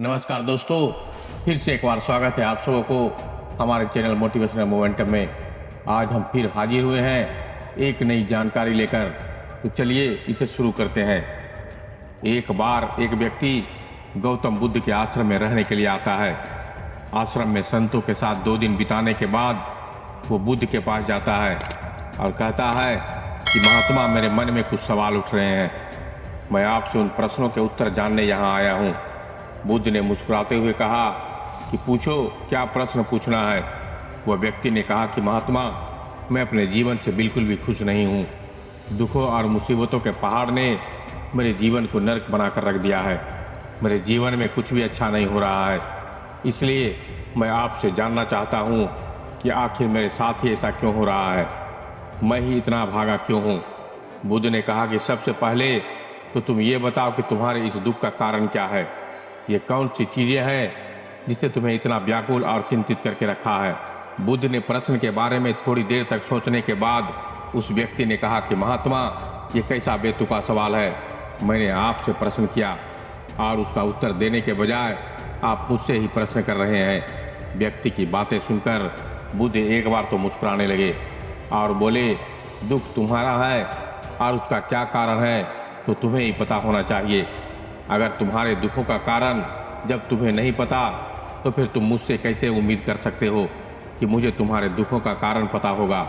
नमस्कार दोस्तों, फिर से एक बार स्वागत है आप सबों को हमारे चैनल मोटिवेशनल मोमेंटम में। आज हम फिर हाजिर हुए हैं एक नई जानकारी लेकर। तो चलिए इसे शुरू करते हैं। एक बार एक व्यक्ति गौतम बुद्ध के आश्रम में रहने के लिए आता है। आश्रम में संतों के साथ 2 दिन बिताने के बाद वो बुद्ध के पास जाता है और कहता है कि महात्मा, मेरे मन में कुछ सवाल उठ रहे हैं। मैं आपसे उन प्रश्नों के उत्तर जानने यहाँ आया हूँ। बुद्ध ने मुस्कुराते हुए कहा कि पूछो, क्या प्रश्न पूछना है। वह व्यक्ति ने कहा कि महात्मा, मैं अपने जीवन से बिल्कुल भी खुश नहीं हूँ। दुखों और मुसीबतों के पहाड़ ने मेरे जीवन को नर्क बनाकर रख दिया है। मेरे जीवन में कुछ भी अच्छा नहीं हो रहा है। इसलिए मैं आपसे जानना चाहता हूँ कि आखिर मेरे साथ ही ऐसा क्यों हो रहा है। मैं ही इतना भागा क्यों हूँ। बुद्ध ने कहा कि सबसे पहले तो तुम ये बताओ कि तुम्हारे इस दुख का कारण क्या है। ये कौन सी चीज़ें हैं जिससे तुम्हें इतना व्याकुल और चिंतित करके रखा है। बुद्ध ने प्रश्न के बारे में थोड़ी देर तक सोचने के बाद उस व्यक्ति ने कहा कि महात्मा, ये कैसा बेतुका सवाल है। मैंने आपसे प्रश्न किया और उसका उत्तर देने के बजाय आप मुझसे ही प्रश्न कर रहे हैं। व्यक्ति की बातें सुनकर बुद्ध एक बार तो मुस्कुराने लगे और बोले, दुख तुम्हारा है और उसका क्या कारण है तो तुम्हें ही पता होना चाहिए। अगर तुम्हारे दुखों का कारण जब तुम्हें नहीं पता तो फिर तुम मुझसे कैसे उम्मीद कर सकते हो कि मुझे तुम्हारे दुखों का कारण पता होगा।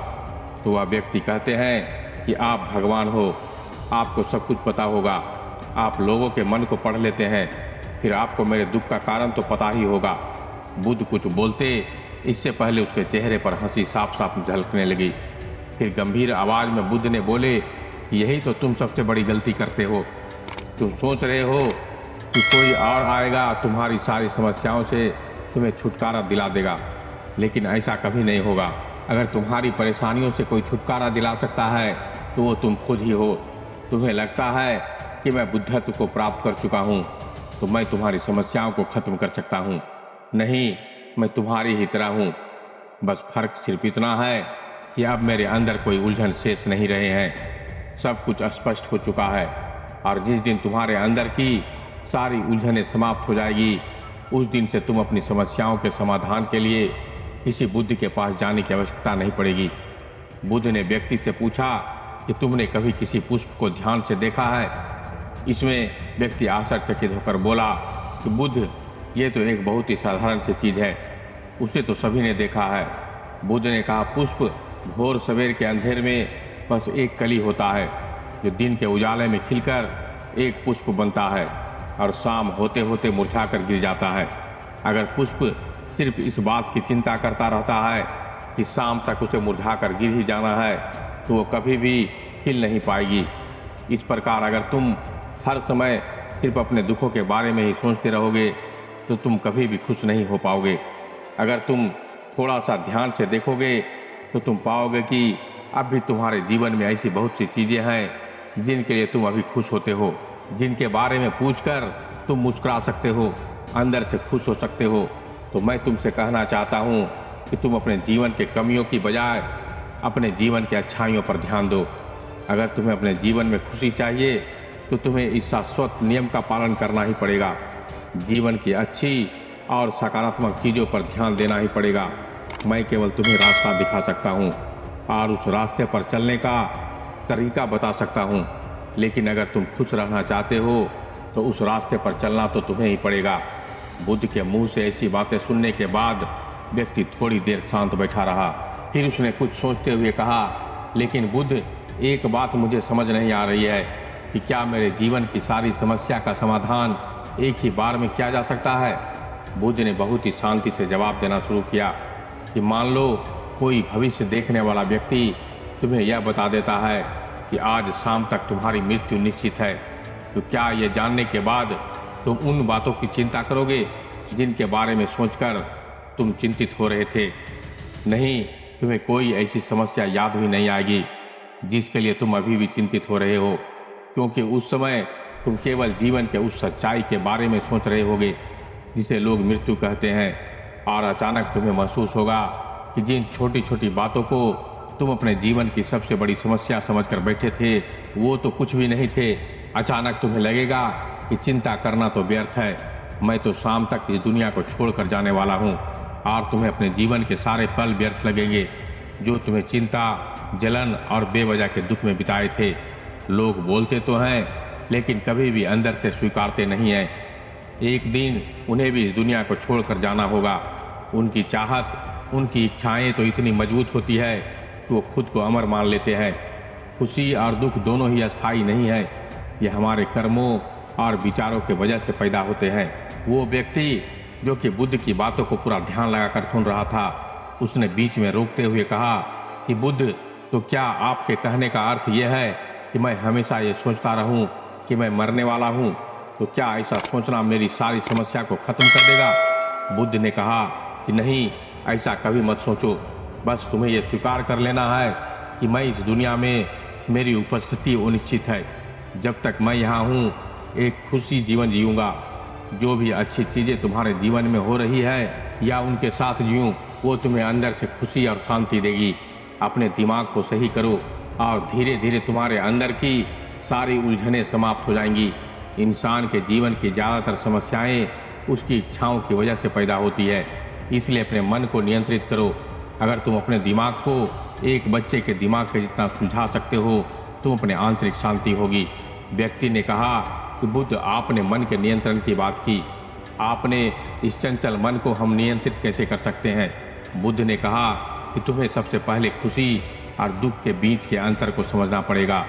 तो वह व्यक्ति कहते हैं कि आप भगवान हो, आपको सब कुछ पता होगा। आप लोगों के मन को पढ़ लेते हैं, फिर आपको मेरे दुख का कारण तो पता ही होगा। बुद्ध कुछ बोलते इससे पहले उसके चेहरे पर हंसी साफ साफ झलकने लगी। फिर गंभीर आवाज़ में बुद्ध ने बोले, यही तो तुम सबसे बड़ी गलती करते हो। तुम सोच रहे हो कि कोई और आएगा तुम्हारी सारी समस्याओं से तुम्हें छुटकारा दिला देगा, लेकिन ऐसा कभी नहीं होगा। अगर तुम्हारी परेशानियों से कोई छुटकारा दिला सकता है तो वो तुम खुद ही हो। तुम्हें लगता है कि मैं बुद्धत्व को प्राप्त कर चुका हूँ तो मैं तुम्हारी समस्याओं को खत्म कर सकता हूँ। नहीं, मैं तुम्हारी ही तरह हूँ। बस फर्क सिर्फ इतना है कि अब मेरे अंदर कोई उलझन शेष नहीं रहे हैं। सब कुछ स्पष्ट हो चुका है और जिस दिन तुम्हारे अंदर की सारी उलझनें समाप्त हो जाएगी, उस दिन से तुम अपनी समस्याओं के समाधान के लिए किसी बुद्ध के पास जाने की आवश्यकता नहीं पड़ेगी। बुद्ध ने व्यक्ति से पूछा कि तुमने कभी किसी पुष्प को ध्यान से देखा है। इसमें व्यक्ति आश्चर्यचकित होकर बोला कि बुद्ध, ये तो एक बहुत ही साधारण सी चीज़ है, उसे तो सभी ने देखा है। बुद्ध ने कहा, पुष्प भोर सवेर के अंधेर में बस एक कली होता है जो दिन के उजाले में खिलकर एक पुष्प बनता है और शाम होते होते मुरझाकर गिर जाता है। अगर पुष्प सिर्फ इस बात की चिंता करता रहता है कि शाम तक उसे मुरझाकर गिर ही जाना है तो वो कभी भी खिल नहीं पाएगी। इस प्रकार अगर तुम हर समय सिर्फ अपने दुखों के बारे में ही सोचते रहोगे तो तुम कभी भी खुश नहीं हो पाओगे। अगर तुम थोड़ा सा ध्यान से देखोगे तो तुम पाओगे कि अब भी तुम्हारे जीवन में ऐसी बहुत सी चीज़ें हैं जिनके लिए तुम अभी खुश होते हो, जिनके बारे में पूछकर तुम मुस्कुरा सकते हो, अंदर से खुश हो सकते हो। तो मैं तुमसे कहना चाहता हूँ कि तुम अपने जीवन के कमियों की बजाय अपने जीवन के अच्छाइयों पर ध्यान दो। अगर तुम्हें अपने जीवन में खुशी चाहिए तो तुम्हें इस शाश्वत नियम का पालन करना ही पड़ेगा। जीवन की अच्छी और सकारात्मक चीज़ों पर ध्यान देना ही पड़ेगा। मैं केवल तुम्हें रास्ता दिखा सकता हूँ और उस रास्ते पर चलने का तरीका बता सकता हूँ, लेकिन अगर तुम खुश रहना चाहते हो तो उस रास्ते पर चलना तो तुम्हें ही पड़ेगा। बुद्ध के मुंह से ऐसी बातें सुनने के बाद व्यक्ति थोड़ी देर शांत बैठा रहा। फिर उसने कुछ सोचते हुए कहा, लेकिन बुद्ध, एक बात मुझे समझ नहीं आ रही है कि क्या मेरे जीवन की सारी समस्या का समाधान एक ही बार में किया जा सकता है। बुद्ध ने बहुत ही शांति से जवाब देना शुरू किया कि मान लो कोई भविष्य देखने वाला व्यक्ति तुम्हें यह बता देता है कि आज शाम तक तुम्हारी मृत्यु निश्चित है, तो क्या ये जानने के बाद तुम उन बातों की चिंता करोगे जिनके बारे में सोचकर तुम चिंतित हो रहे थे? नहीं, तुम्हें कोई ऐसी समस्या याद भी नहीं आएगी जिसके लिए तुम अभी भी चिंतित हो रहे हो, क्योंकि उस समय तुम केवल जीवन के उस सच्चाई के बारे में सोच रहे होगे जिसे लोग मृत्यु कहते हैं। और अचानक तुम्हें महसूस होगा कि जिन छोटी छोटी बातों को तुम अपने जीवन की सबसे बड़ी समस्या समझकर बैठे थे वो तो कुछ भी नहीं थे। अचानक तुम्हें लगेगा कि चिंता करना तो व्यर्थ है, मैं तो शाम तक इस दुनिया को छोड़कर जाने वाला हूँ और तुम्हें अपने जीवन के सारे पल व्यर्थ लगेंगे जो तुम्हें चिंता, जलन और बेवजह के दुख में बिताए थे। लोग बोलते तो हैं लेकिन कभी भी अंदर से स्वीकारते नहीं हैं। एक दिन उन्हें भी इस दुनिया को छोड़कर जाना होगा। उनकी चाहत, उनकी इच्छाएं तो इतनी मजबूत होती है कि वो खुद को अमर मान लेते हैं। खुशी और दुख दोनों ही अस्थायी नहीं है, ये हमारे कर्मों और विचारों के वजह से पैदा होते हैं। वो व्यक्ति जो कि बुद्ध की बातों को पूरा ध्यान लगाकर सुन रहा था, उसने बीच में रोकते हुए कहा कि बुद्ध, तो क्या आपके कहने का अर्थ यह है कि मैं हमेशा ये सोचता रहूं कि मैं मरने वाला हूं? तो क्या ऐसा सोचना मेरी सारी समस्या को खत्म कर देगा? बुद्ध ने कहा कि नहीं, ऐसा कभी मत सोचो। बस तुम्हें यह स्वीकार कर लेना है कि मैं इस दुनिया में, मेरी उपस्थिति अनिश्चित है। जब तक मैं यहाँ हूँ एक खुशी जीवन जीऊँगा। जो भी अच्छी चीज़ें तुम्हारे जीवन में हो रही है या उनके साथ जीऊँ, वो तुम्हें अंदर से खुशी और शांति देगी। अपने दिमाग को सही करो और धीरे धीरे तुम्हारे अंदर की सारी उलझनें समाप्त हो जाएंगी। इंसान के जीवन की ज़्यादातर समस्याएं उसकी इच्छाओं की वजह से पैदा होती है, इसलिए अपने मन को नियंत्रित करो। अगर तुम अपने दिमाग को एक बच्चे के दिमाग के जितना सुलझा सकते हो, तुम अपने आंतरिक शांति होगी। व्यक्ति ने कहा कि बुद्ध, आपने मन के नियंत्रण की बात की, आपने इस चंचल मन को हम नियंत्रित कैसे कर सकते हैं? बुद्ध ने कहा कि तुम्हें सबसे पहले खुशी और दुख के बीच के अंतर को समझना पड़ेगा।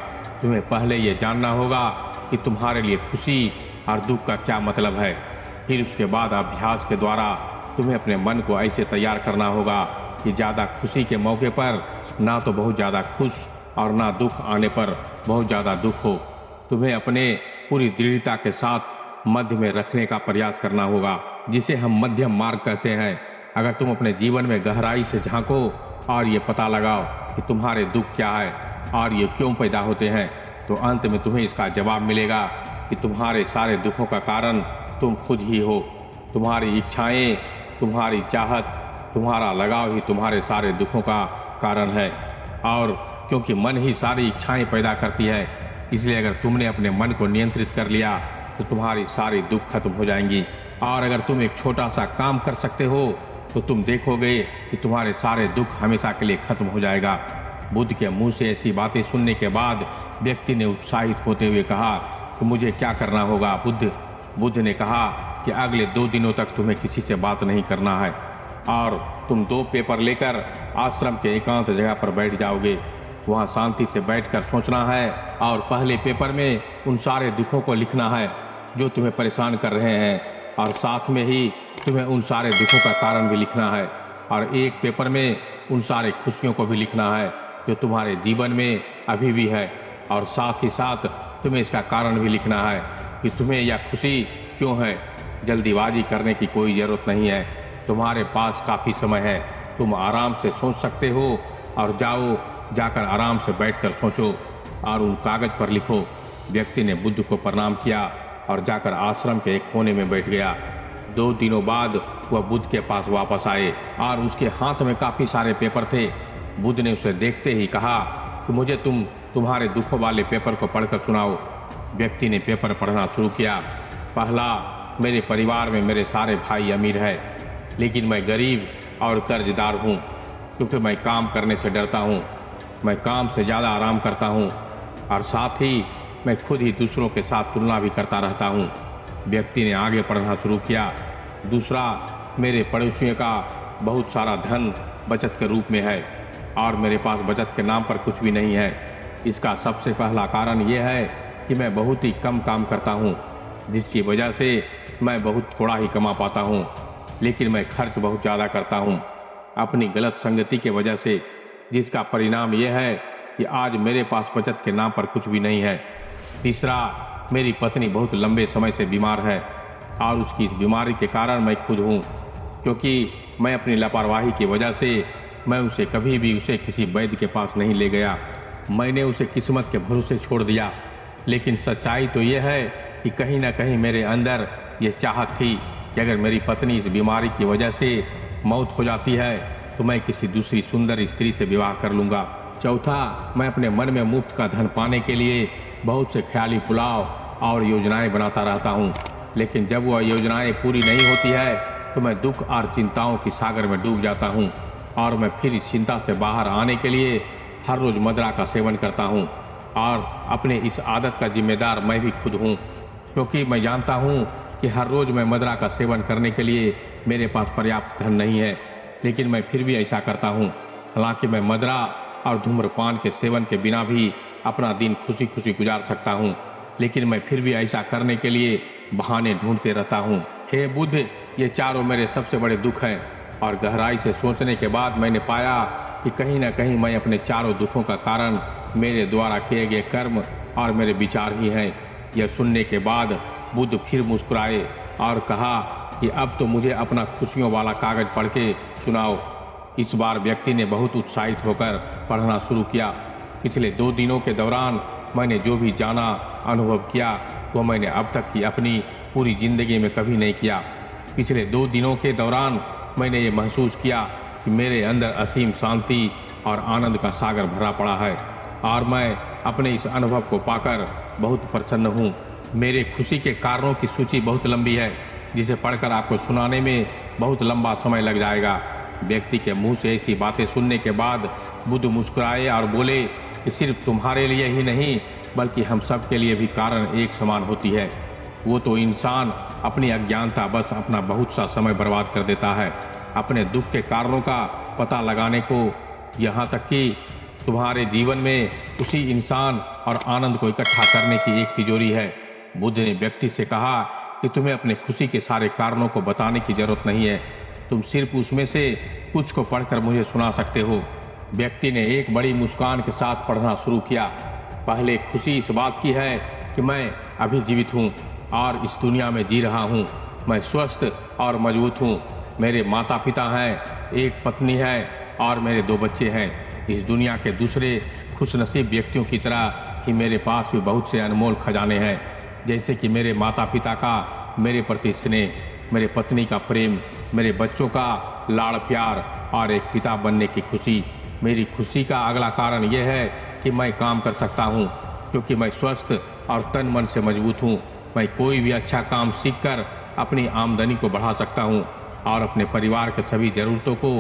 तुम्हें पहले ये जानना होगा कि तुम्हारे लिए खुशी और दुख का क्या मतलब है। फिर उसके बाद अभ्यास के द्वारा तुम्हें अपने मन को ऐसे तैयार करना होगा कि ज़्यादा खुशी के मौके पर ना तो बहुत ज़्यादा खुश और ना दुख आने पर बहुत ज़्यादा दुख हो। तुम्हें अपने पूरी दृढ़ता के साथ मध्य में रखने का प्रयास करना होगा, जिसे हम मध्यम मार्ग कहते हैं। अगर तुम अपने जीवन में गहराई से झांको और ये पता लगाओ कि तुम्हारे दुख क्या है और ये क्यों पैदा होते हैं, तो अंत में तुम्हें इसका जवाब मिलेगा कि तुम्हारे सारे दुखों का कारण तुम खुद ही हो। तुम्हारी इच्छाएं, तुम्हारी चाहत, तुम्हारा लगाव ही तुम्हारे सारे दुखों का कारण है। और क्योंकि मन ही सारी इच्छाएं पैदा करती है, इसलिए अगर तुमने अपने मन को नियंत्रित कर लिया तो तुम्हारी सारी दुख खत्म हो जाएंगी। और अगर तुम एक छोटा सा काम कर सकते हो तो तुम देखोगे कि तुम्हारे सारे दुख हमेशा के लिए खत्म हो जाएगा। बुद्ध के मुंह से ऐसी बातें सुनने के बाद व्यक्ति ने उत्साहित होते हुए कहा कि मुझे क्या करना होगा बुद्ध? बुद्ध ने कहा कि अगले 2 दिनों तक तुम्हें किसी से बात नहीं करना है और तुम 2 पेपर लेकर आश्रम के एकांत जगह पर बैठ जाओगे। वहाँ शांति से बैठकर सोचना है और पहले पेपर में उन सारे दुखों को लिखना है जो तुम्हें परेशान कर रहे हैं, और साथ में ही तुम्हें उन सारे दुखों का कारण भी लिखना है, और एक पेपर में उन सारे खुशियों को भी लिखना है जो तुम्हारे जीवन में अभी भी है, और साथ ही साथ तुम्हें इसका कारण भी लिखना है कि तुम्हें यह खुशी क्यों है। जल्दीबाजी करने की कोई ज़रूरत नहीं है, तुम्हारे पास काफ़ी समय है। तुम आराम से सोच सकते हो और जाकर आराम से बैठकर सोचो और उन कागज़ पर लिखो। व्यक्ति ने बुद्ध को प्रणाम किया और जाकर आश्रम के एक कोने में बैठ गया। 2 दिनों बाद वह बुद्ध के पास वापस आए और उसके हाथ में काफ़ी सारे पेपर थे। बुद्ध ने उसे देखते ही कहा कि मुझे तुम्हारे दुखों वाले पेपर को पढ़कर सुनाओ। व्यक्ति ने पेपर पढ़ना शुरू किया। पहला, मेरे परिवार में मेरे सारे भाई अमीर हैं, लेकिन मैं गरीब और कर्जदार हूँ क्योंकि मैं काम करने से डरता हूँ। मैं काम से ज़्यादा आराम करता हूँ और साथ ही मैं खुद ही दूसरों के साथ तुलना भी करता रहता हूँ। व्यक्ति ने आगे पढ़ना शुरू किया। दूसरा, मेरे पड़ोसियों का बहुत सारा धन बचत के रूप में है और मेरे पास बचत के नाम पर कुछ भी नहीं है। इसका सबसे पहला कारण यह है कि मैं बहुत ही कम काम करता हूँ, जिसकी वजह से मैं बहुत थोड़ा ही कमा पाता हूँ, लेकिन मैं खर्च बहुत ज़्यादा करता हूँ अपनी गलत संगति के वजह से, जिसका परिणाम यह है कि आज मेरे पास बचत के नाम पर कुछ भी नहीं है। तीसरा, मेरी पत्नी बहुत लंबे समय से बीमार है और उसकी इस बीमारी के कारण मैं खुद हूँ, क्योंकि मैं अपनी लापरवाही की वजह से मैं उसे कभी भी किसी वैद्य के पास नहीं ले गया। मैंने उसे किस्मत के भरोसे छोड़ दिया। लेकिन सच्चाई तो यह है कि कहीं ना कहीं मेरे अंदर ये चाहत थी कि अगर मेरी पत्नी इस बीमारी की वजह से मौत हो जाती है तो मैं किसी दूसरी सुंदर स्त्री से विवाह कर लूँगा। चौथा, मैं अपने मन में मुफ्त का धन पाने के लिए बहुत से ख्याली पुलाव और योजनाएं बनाता रहता हूँ, लेकिन जब वह योजनाएं पूरी नहीं होती है तो मैं दुख और चिंताओं की सागर में डूब जाता हूँ और मैं फिर इस चिंता से बाहर आने के लिए हर रोज मदिरा का सेवन करता हूँ और अपने इस आदत का जिम्मेदार मैं भी खुद हूँ, क्योंकि मैं जानता हूँ कि हर रोज मैं मदिरा का सेवन करने के लिए मेरे पास पर्याप्त धन नहीं है, लेकिन मैं फिर भी ऐसा करता हूँ। हालांकि मैं मदिरा और धूम्रपान के सेवन के बिना भी अपना दिन खुशी खुशी गुजार सकता हूँ, लेकिन मैं फिर भी ऐसा करने के लिए बहाने ढूंढते रहता हूँ। हे बुद्ध, ये चारों मेरे सबसे बड़े दुख हैं और गहराई से सोचने के बाद मैंने पाया कि कहीं ना कहीं मैं अपने चारों दुखों का कारण मेरे द्वारा किए गए कर्म और मेरे विचार ही हैं। यह सुनने के बाद बुद्ध फिर मुस्कुराए और कहा कि अब तो मुझे अपना खुशियों वाला कागज पढ़ के सुनाओ। इस बार व्यक्ति ने बहुत उत्साहित होकर पढ़ना शुरू किया। पिछले 2 दिनों के दौरान मैंने जो भी जाना अनुभव किया वो मैंने अब तक की अपनी पूरी जिंदगी में कभी नहीं किया। पिछले 2 दिनों के दौरान मैंने ये महसूस किया कि मेरे अंदर असीम शांति और आनंद का सागर भरा पड़ा है और मैं अपने इस अनुभव को पाकर बहुत प्रसन्न हूँ। मेरे खुशी के कारणों की सूची बहुत लंबी है, जिसे पढ़कर आपको सुनाने में बहुत लंबा समय लग जाएगा। व्यक्ति के मुंह से ऐसी बातें सुनने के बाद बुद्ध मुस्कुराए और बोले कि सिर्फ तुम्हारे लिए ही नहीं बल्कि हम सब के लिए भी कारण एक समान होती है। वो तो इंसान अपनी अज्ञानता बस अपना बहुत सा समय बर्बाद कर देता है अपने दुख के कारणों का पता लगाने को, यहाँ तक कि तुम्हारे जीवन में उसी इंसान और आनंद को इकट्ठा करने की एक तिजोरी है। बुद्ध ने व्यक्ति से कहा कि तुम्हें अपने खुशी के सारे कारणों को बताने की जरूरत नहीं है, तुम सिर्फ उसमें से कुछ को पढ़कर मुझे सुना सकते हो। व्यक्ति ने एक बड़ी मुस्कान के साथ पढ़ना शुरू किया। पहले खुशी इस बात की है कि मैं अभी जीवित हूँ और इस दुनिया में जी रहा हूँ। मैं स्वस्थ और मजबूत हूँ। मेरे माता पिता हैं, एक पत्नी है और मेरे 2 बच्चे हैं। इस दुनिया के दूसरे खुशनसीब व्यक्तियों की तरह ही मेरे पास भी बहुत से अनमोल खजाने हैं, जैसे कि मेरे माता पिता का मेरे प्रति स्नेह, मेरे पत्नी का प्रेम, मेरे बच्चों का लाड़ प्यार और एक पिता बनने की खुशी। मेरी खुशी का अगला कारण यह है कि मैं काम कर सकता हूँ, क्योंकि मैं स्वस्थ और तन मन से मजबूत हूँ। मैं कोई भी अच्छा काम सीखकर अपनी आमदनी को बढ़ा सकता हूँ और अपने परिवार के सभी ज़रूरतों को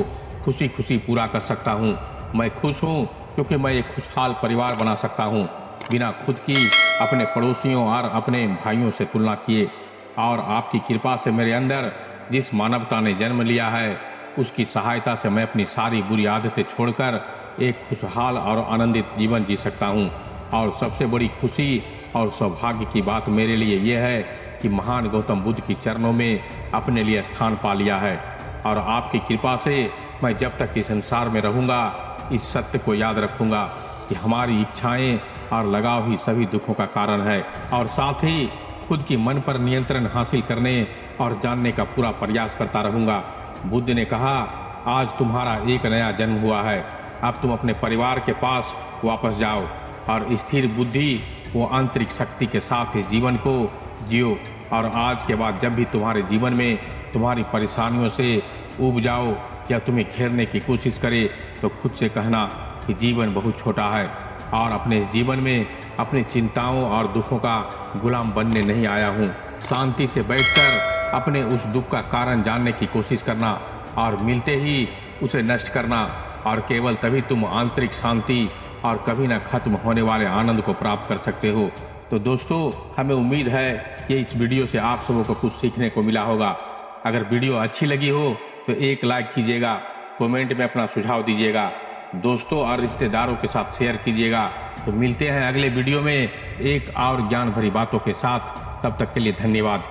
खुशी खुशी पूरा कर सकता हूँ। मैं खुश हूँ क्योंकि मैं एक खुशहाल परिवार बना सकता हूँ, बिना खुद की अपने पड़ोसियों और अपने भाइयों से तुलना किए। और आपकी कृपा से मेरे अंदर जिस मानवता ने जन्म लिया है, उसकी सहायता से मैं अपनी सारी बुरी आदतें छोड़कर एक खुशहाल और आनंदित जीवन जी सकता हूँ। और सबसे बड़ी खुशी और सौभाग्य की बात मेरे लिए यह है कि महान गौतम बुद्ध की चरणों में अपने लिए स्थान पा लिया है। और आपकी कृपा से मैं जब तक इस संसार में रहूँगा इस सत्य को याद रखूँगा कि हमारी इच्छाएं और लगाव ही सभी दुखों का कारण है, और साथ ही खुद की मन पर नियंत्रण हासिल करने और जानने का पूरा प्रयास करता रहूँगा। बुद्ध ने कहा, आज तुम्हारा एक नया जन्म हुआ है, अब तुम अपने परिवार के पास वापस जाओ और स्थिर बुद्धि वो आंतरिक शक्ति के साथ इस जीवन को जियो। और आज के बाद जब भी तुम्हारे जीवन में तुम्हारी परेशानियों से ऊब जाओ या तुम्हें घेरने की कोशिश करे तो खुद से कहना कि जीवन बहुत छोटा है और अपने इस जीवन में अपनी चिंताओं और दुखों का गुलाम बनने नहीं आया हूँ। शांति से बैठकर अपने उस दुख का कारण जानने की कोशिश करना और मिलते ही उसे नष्ट करना, और केवल तभी तुम आंतरिक शांति और कभी न खत्म होने वाले आनंद को प्राप्त कर सकते हो। तो दोस्तों, हमें उम्मीद है कि इस वीडियो से आप सबों को कुछ सीखने को मिला होगा। अगर वीडियो अच्छी लगी हो तो एक लाइक कीजिएगा, कमेंट में अपना सुझाव दीजिएगा, दोस्तों और रिश्तेदारों के साथ शेयर कीजिएगा। तो मिलते हैं अगले वीडियो में एक और ज्ञान भरी बातों के साथ। तब तक के लिए धन्यवाद।